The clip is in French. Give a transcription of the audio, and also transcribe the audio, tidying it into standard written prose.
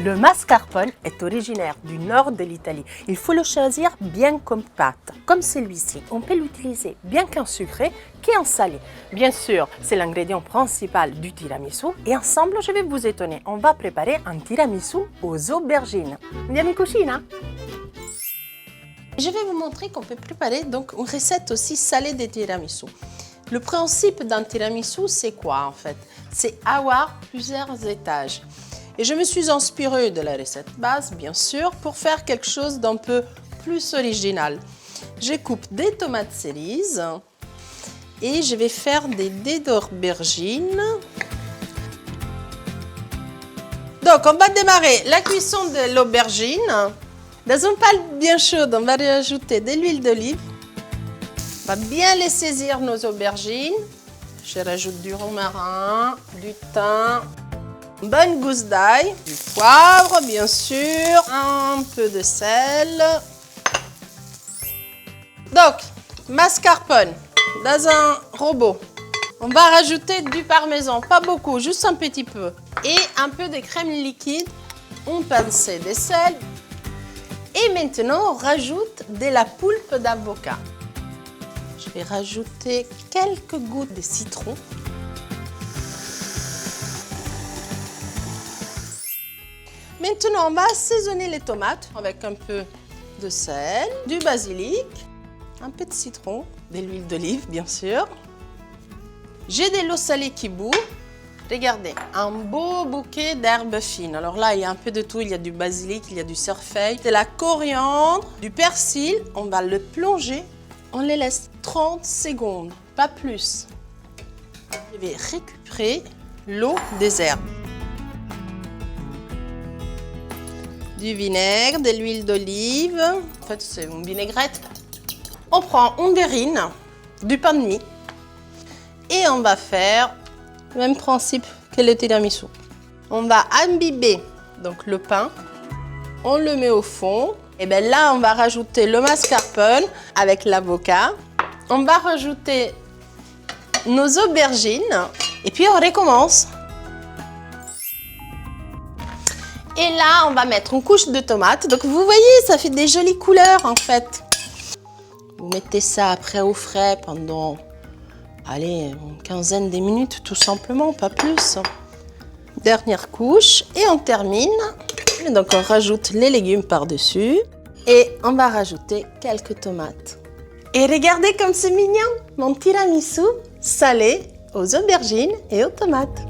Le mascarpone est originaire du nord de l'Italie. Il faut le choisir bien compact, comme celui-ci. On peut l'utiliser bien qu'en sucré qu'en salé. Bien sûr, c'est l'ingrédient principal du tiramisu. Et ensemble, je vais vous étonner. On va préparer un tiramisu aux aubergines. Andiamo in cucina? Je vais vous montrer qu'on peut préparer donc une recette aussi salée de tiramisu. Le principe d'un tiramisu, c'est quoi en fait? C'est avoir plusieurs étages. Et je me suis inspirée de la recette base, bien sûr, pour faire quelque chose d'un peu plus original. Je coupe des tomates cerises et je vais faire des dés d'aubergine. Donc, on va démarrer la cuisson de l'aubergine. Dans une pâle bien chaude, on va rajouter de l'huile d'olive. On va bien les saisir nos aubergines. Je rajoute du romarin, du thym, une bonne gousse d'ail, du poivre bien sûr, un peu de sel. Donc, mascarpone dans un robot. On va rajouter du parmesan, pas beaucoup, juste un petit peu. Et un peu de crème liquide, une pincée de sel. Et maintenant, on rajoute de la poulpe d'avocat. Je vais rajouter quelques gouttes de citron. Maintenant, on va assaisonner les tomates avec un peu de sel, du basilic, un peu de citron, de l'huile d'olive bien sûr. J'ai de l'eau salée qui bout. Regardez, un beau bouquet d'herbes fines. Alors là, il y a un peu de tout. Il y a du basilic, il y a du cerfeuil, de la coriandre, du persil. On va le plonger. On les laisse 30 secondes, pas plus. Je vais récupérer l'eau des herbes. Du vinaigre, de l'huile d'olive. En fait, c'est une vinaigrette. On prend une verrine, du pain de mie. Et on va faire le même principe que le tiramisu. On va imbiber donc, le pain. On le met au fond. Et bien là, on va rajouter le mascarpone avec l'avocat. On va rajouter nos aubergines. Et puis, on recommence. Et là, on va mettre une couche de tomates. Donc, vous voyez, ça fait des jolies couleurs, en fait. Vous mettez ça après au frais pendant, allez, une quinzaine de minutes, tout simplement, pas plus. Dernière couche. Et on termine. Et donc, on rajoute les légumes par-dessus. Et on va rajouter quelques tomates. Et regardez comme c'est mignon, mon tiramisu salé aux aubergines et aux tomates.